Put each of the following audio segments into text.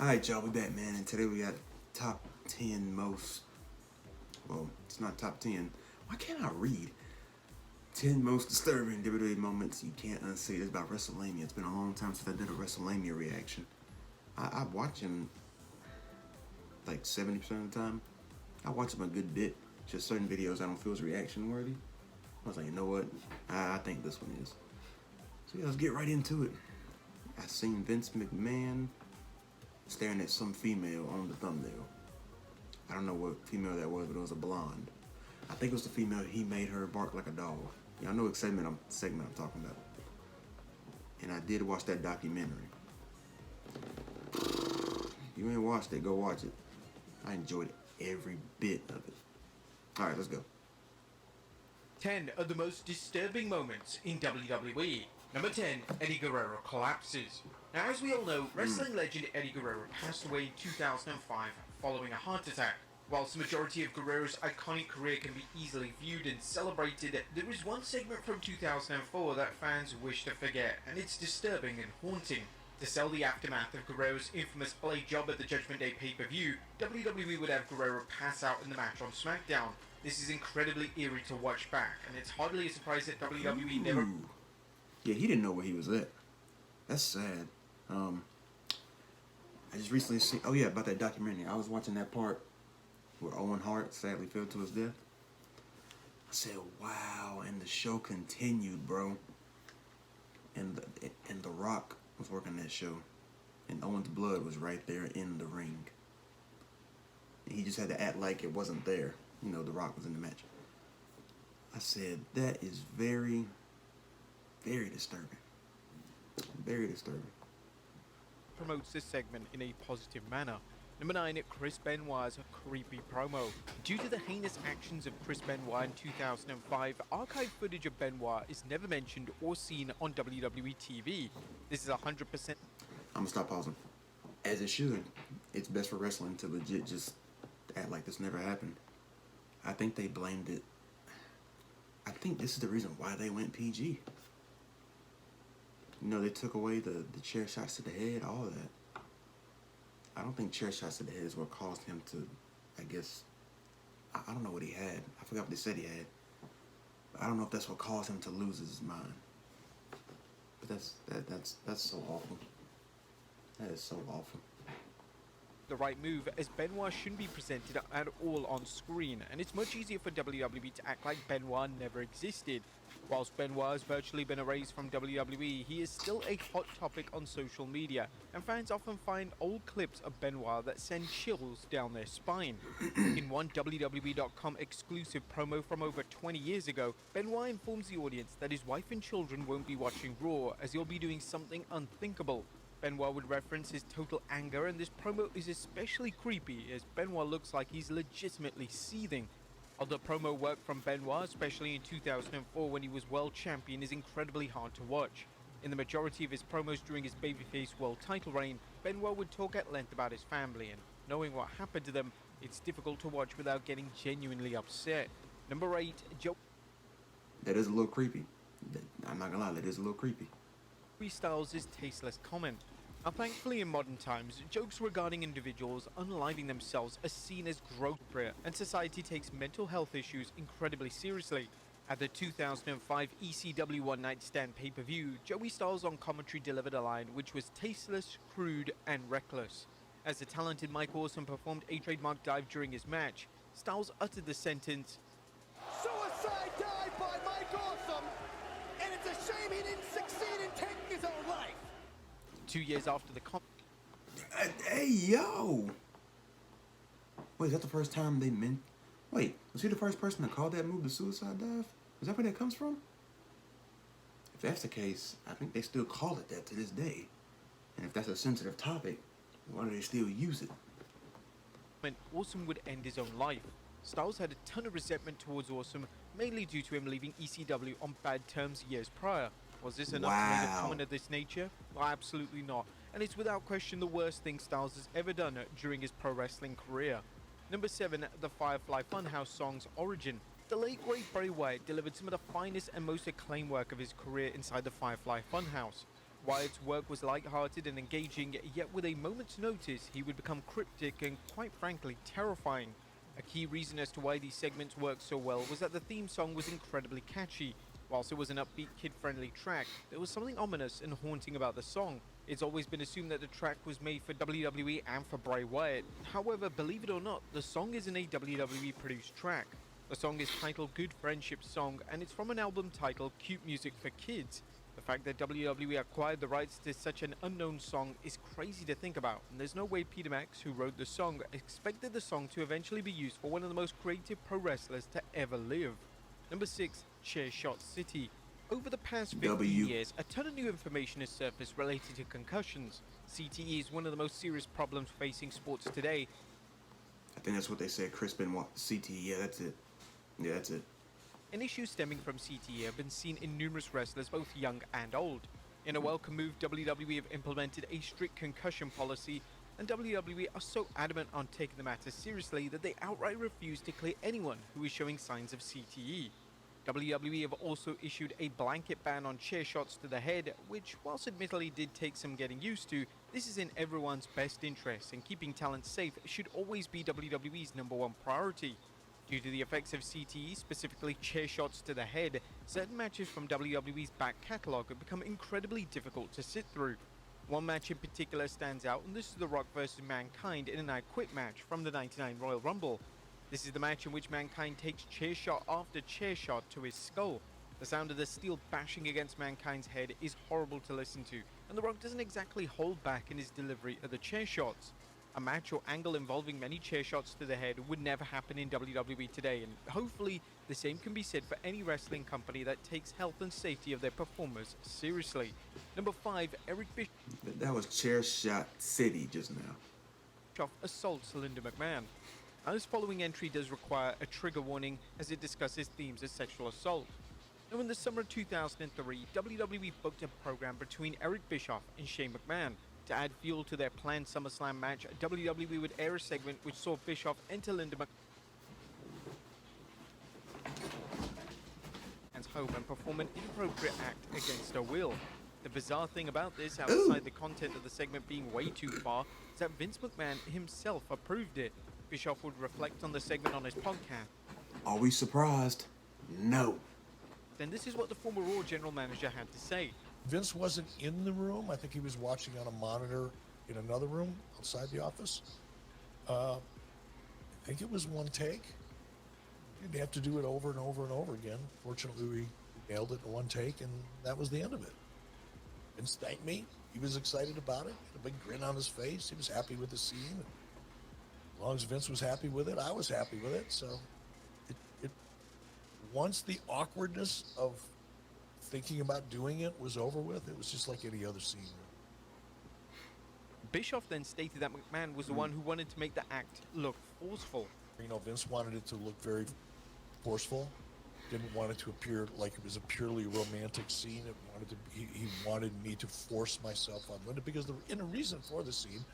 Alright, y'all, we back, man, and today we got top 10 most, well, it's not top 10. Why can't I read? 10 most disturbing WWE moments you can't unsee. It's about WrestleMania. It's been a long time since I did a WrestleMania reaction. I watch them like 70% of the time. I watch them a good bit. Just certain videos I don't feel is reaction worthy. I was like, you know what? I think this one is. So yeah, let's get right into it. I seen Vince McMahon staring at some female on the thumbnail. I don't know what female that was, but it was a blonde. I think it was the female he made her bark like a dog. Y'all know what segment I'm talking about. And I did watch that documentary. If you ain't watched it, go watch it. I enjoyed every bit of it. Alright, let's go. 10 of the most disturbing moments in WWE. Number 10, Eddie Guerrero collapses. Now, as we all know, wrestling legend Eddie Guerrero passed away in 2005 following a heart attack. Whilst the majority of Guerrero's iconic career can be easily viewed and celebrated, there is one segment from 2004 that fans wish to forget, and it's disturbing and haunting. To sell the aftermath of Guerrero's infamous blade job at the Judgment Day pay-per-view, WWE would have Guerrero pass out in the match on SmackDown. This is incredibly eerie to watch back, and it's hardly a surprise that WWE never... Yeah, he didn't know where he was at. That's sad. I just recently seen... Oh yeah, about that documentary. I was watching that part where Owen Hart sadly fell to his death. I said, wow, and the show continued, bro. And The Rock was working that show. And Owen's blood was right there in the ring. And he just had to act like it wasn't there. You know, The Rock was in the match. I said, that is very, very disturbing. Very disturbing. Promotes this segment in a positive manner. Number 9, Chris Benoit's creepy promo. Due to the heinous actions of Chris Benoit in 2005, archive footage of Benoit is never mentioned or seen on WWE TV. This is 100%. I'm gonna stop pausing. As it should. It's best for wrestling to legit just act like this never happened. I think they blamed it. I think this is the reason why they went PG. You know, they took away the chair shots to the head, all of that. I don't think chair shots to the head is what caused him to, I guess, I don't know what he had. I forgot what they said he had. But I don't know if that's what caused him to lose his mind. But that's so awful. That is so awful. The right move, as Benoit shouldn't be presented at all on screen, and it's much easier for WWE to act like Benoit never existed. Whilst Benoit has virtually been erased from WWE, he is still a hot topic on social media, and fans often find old clips of Benoit that send chills down their spine. In one WWE.com exclusive promo from over 20 years ago, Benoit informs the audience that his wife and children won't be watching Raw, as he'll be doing something unthinkable. Benoit would reference his total anger, and this promo is especially creepy as Benoit looks like he's legitimately seething. Although promo work from Benoit, especially in 2004 when he was world champion, is incredibly hard to watch. In the majority of his promos during his babyface world title reign, Benoit would talk at length about his family, and knowing what happened to them, it's difficult to watch without getting genuinely upset. Number 8, Joey That is a little creepy. I'm not gonna lie, that is a little creepy. Styles' tasteless comment. Now, thankfully, in modern times, jokes regarding individuals unaliving themselves are seen as gross, and society takes mental health issues incredibly seriously. At the 2005 ECW One Night Stand pay-per-view, Joey Styles on commentary delivered a line which was tasteless, crude, and reckless. As the talented Mike Awesome performed a trademark dive during his match, Styles uttered the sentence, "Suicide dive by Mike Awesome, and it's a shame he didn't succeed in taking his own life." 2 years after the Hey, yo! Wait, is that the first time they meant... Wait, was he the first person to call that move the suicide dive? Is that where that comes from? If that's the case, I think they still call it that to this day. And if that's a sensitive topic, why do they still use it? Awesome would end his own life. Styles had a ton of resentment towards Awesome, mainly due to him leaving ECW on bad terms years prior. Was this enough to make a comment of this nature? Well, absolutely not, and it's without question the worst thing Styles has ever done during his pro wrestling career. Number 7, the Firefly Funhouse song's origin. The late great Bray Wyatt delivered some of the finest and most acclaimed work of his career inside the Firefly Funhouse. Wyatt's work was light-hearted and engaging, yet with a moment's notice, he would become cryptic and, quite frankly, terrifying. A key reason as to why these segments worked so well was that the theme song was incredibly catchy. Whilst it was an upbeat, kid-friendly track, there was something ominous and haunting about the song. It's always been assumed that the track was made for WWE and for Bray Wyatt. However, believe it or not, the song isn't a WWE-produced track. The song is titled Good Friendship Song, and it's from an album titled Cute Music for Kids. The fact that WWE acquired the rights to such an unknown song is crazy to think about, and there's no way Peter Max, who wrote the song, expected the song to eventually be used for one of the most creative pro wrestlers to ever live. Number 6, Chairshot City. Over the past 15 years, a ton of new information has surfaced related to concussions. CTE is one of the most serious problems facing sports today. I think that's what they said. Chris Benoit, CTE. Yeah, that's it. Yeah, that's it. And issues stemming from CTE have been seen in numerous wrestlers, both young and old. In a welcome move, WWE have implemented a strict concussion policy, and WWE are so adamant on taking the matter seriously that they outright refuse to clear anyone who is showing signs of CTE. WWE have also issued a blanket ban on chair shots to the head, which, whilst admittedly did take some getting used to, this is in everyone's best interest, and keeping talent safe should always be WWE's #1 priority. Due to the effects of CTE, specifically chair shots to the head, certain matches from WWE's back catalogue have become incredibly difficult to sit through. One match in particular stands out, and this is The Rock vs Mankind in an I Quit match from the '99 Royal Rumble. This is the match in which Mankind takes chair shot after chair shot to his skull. The sound of the steel bashing against Mankind's head is horrible to listen to, and The Rock doesn't exactly hold back in his delivery of the chair shots. A match or angle involving many chair shots to the head would never happen in WWE today, and hopefully the same can be said for any wrestling company that takes health and safety of their performers seriously. Number 5, Eric That was Chair Shot City just now. Bischoff assaults Linda McMahon. Now, this following entry does require a trigger warning as it discusses themes of sexual assault. Now, in the summer of 2003, WWE booked a program between Eric Bischoff and Shane McMahon. To add fuel to their planned SummerSlam match, WWE would air a segment which saw Bischoff enter Linda McMahon's home and perform an inappropriate act against her will. The bizarre thing about this, outside the content of the segment being way too far, is that Vince McMahon himself approved it. Bischoff would reflect on the segment on his podcast. Are we surprised? No. Then this is what the former Raw general manager had to say. Vince wasn't in the room. I think he was watching on a monitor in another room outside the office. I think it was one take. You'd have to do it over and over and over again. Fortunately, we nailed it in one take, and that was the end of it. Vince thanked me. He was excited about it. He had a big grin on his face. He was happy with the scene. As long as Vince was happy with it, I was happy with it. So, once the awkwardness of thinking about doing it was over with, it was just like any other scene. Bischoff then stated that McMahon was the one who wanted to make the act look forceful. You know, Vince wanted it to look very forceful. Didn't want it to appear like it was a purely romantic scene. It wanted to. He wanted me to force myself on Linda because the inner reason for the scene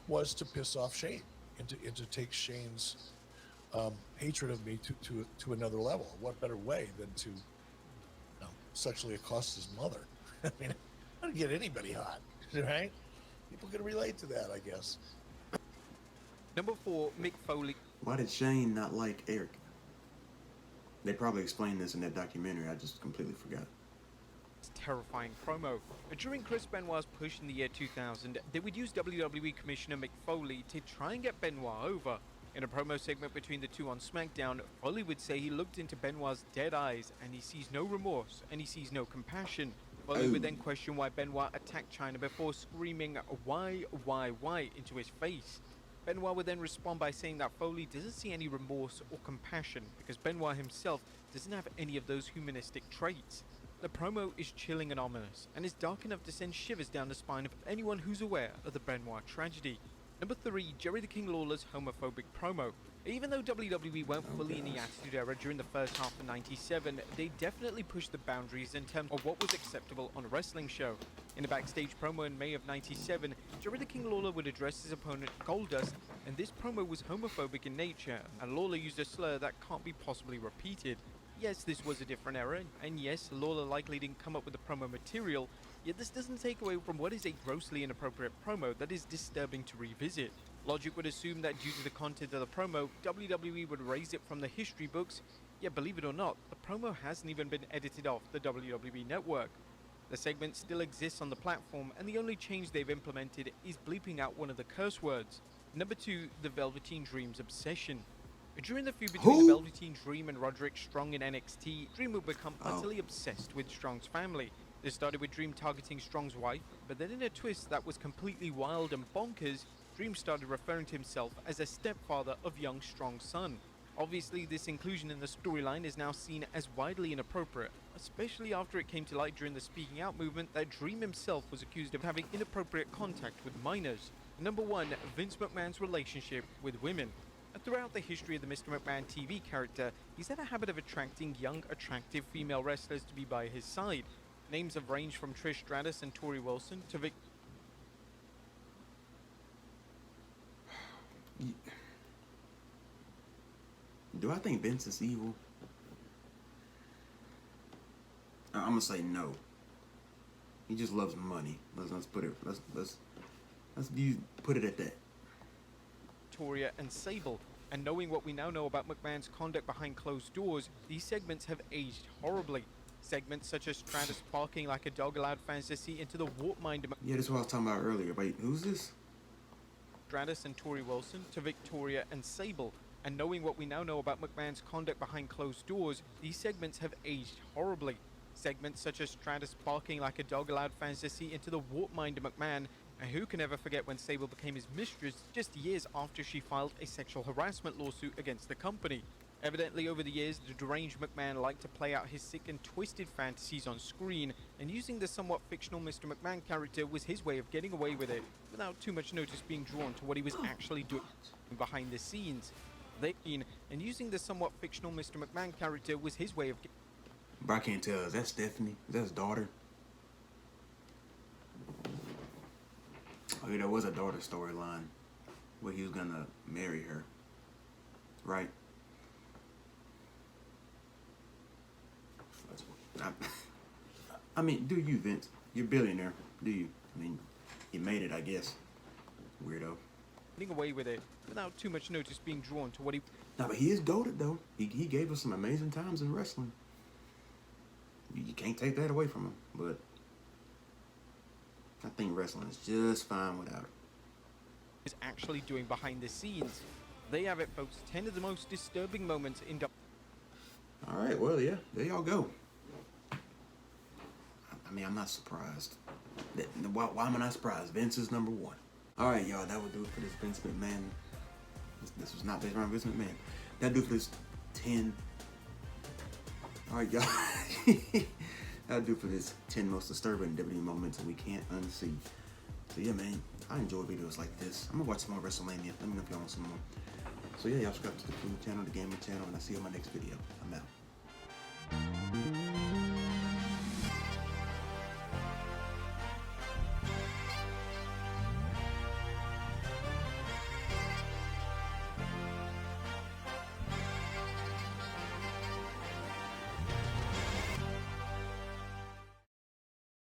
was to piss off Shane and to take Shane's hatred of me to another level. What better way than to sexually accost his mother? I mean, how to get anybody hot, right? People can relate to that, I guess. Number 4, Mick Foley. Why did Shane not like Eric? They probably explained this in that documentary. I just completely forgot. Terrifying promo. During Chris Benoit's push in the year 2000, they would use WWE Commissioner Mick Foley to try and get Benoit over. In a promo segment between the two on SmackDown, Foley would say he looked into Benoit's dead eyes and he sees no remorse and he sees no compassion. Foley would then question why Benoit attacked China before screaming, why, into his face. Benoit would then respond by saying that Foley doesn't see any remorse or compassion because Benoit himself doesn't have any of those humanistic traits. The promo is chilling and ominous, and is dark enough to send shivers down the spine of anyone who's aware of the Benoit tragedy. Number 3, Jerry the King Lawler's homophobic promo. Even though WWE weren't fully in the Attitude Era during the first half of '97, they definitely pushed the boundaries in terms of what was acceptable on a wrestling show. In a backstage promo in May of '97, Jerry the King Lawler would address his opponent Goldust, and this promo was homophobic in nature, and Lawler used a slur that can't be possibly repeated. Yes, this was a different era, and yes, Lawler likely didn't come up with the promo material, Yet this doesn't take away from what is a grossly inappropriate promo that is disturbing to revisit. Logic would assume that due to the content of the promo, WWE would raise it from the history books, yet believe it or not, the promo hasn't even been edited off the WWE network. The segment still exists on the platform, and the only change they've implemented is bleeping out one of the curse words. Number 2, the Velveteen Dream's obsession. During the feud between the Velveteen Dream and Roderick Strong in NXT, Dream would become utterly obsessed with Strong's family. This started with Dream targeting Strong's wife, but then in a twist that was completely wild and bonkers, Dream started referring to himself as a stepfather of young Strong's son. Obviously, this inclusion in the storyline is now seen as widely inappropriate, especially after it came to light during the speaking out movement that Dream himself was accused of having inappropriate contact with minors. Number 1, Vince McMahon's relationship with women. Throughout the history of the Mr. McMahon TV character, he's had a habit of attracting young, attractive female wrestlers to be by his side. Names have ranged from Trish Stratus and Tori Wilson to Do I think Vince is evil? I'm gonna say no. He just loves money. Let's put it. Let's put it at that. Victoria and Sable. And knowing what we now know about McMahon's conduct behind closed doors, these segments have aged horribly. Segments such as Stratus barking like a dog allowed fans to see into the warp mind of Yeah, that's what I was talking about earlier. Wait, who's this? Stratus and Tori Wilson to Victoria and Sable. And knowing what we now know about McMahon's conduct behind closed doors, these segments have aged horribly. Segments such as Stratus barking like a dog allowed fans to see into the warp mind of McMahon, and who can ever forget when Sable became his mistress just years after she filed a sexual harassment lawsuit against the company. Evidently, over the years, the deranged McMahon liked to play out his sick and twisted fantasies on screen, and using the somewhat fictional Mr. McMahon character was his way of getting away with it, without too much notice being drawn to what he was actually doing behind the scenes. And using the somewhat fictional Mr. McMahon character was his way of But I can't tell. Is that Stephanie? Is that his daughter? Oh yeah, there was a daughter storyline where he was gonna marry her, right? I mean, do you, Vince? You're a billionaire. Do you? I mean, you made it, I guess. Weirdo. getting away with it, without too much notice being drawn to what he... No, but he is goated, though. He gave us some amazing times in wrestling. You can't take that away from him, but I think wrestling is just fine without it. ...is actually doing behind the scenes. There you have it, folks. 10 of the most disturbing moments in... All right, well, yeah, there y'all go. I mean, I'm not surprised. Why am I not surprised? Vince is number one. All right, y'all, that would do it for this Vince McMahon. This was not based around Vince McMahon. That'll do it for this 10. All right, y'all. That'll do it for this 10 most disturbing WWE moments that we can't unsee. So, yeah, man, I enjoy videos like this. I'm going to watch some more WrestleMania. Let me know if y'all want some more. So, yeah, y'all subscribe to the food channel, the gaming channel, and I'll see you on my next video. I'm out.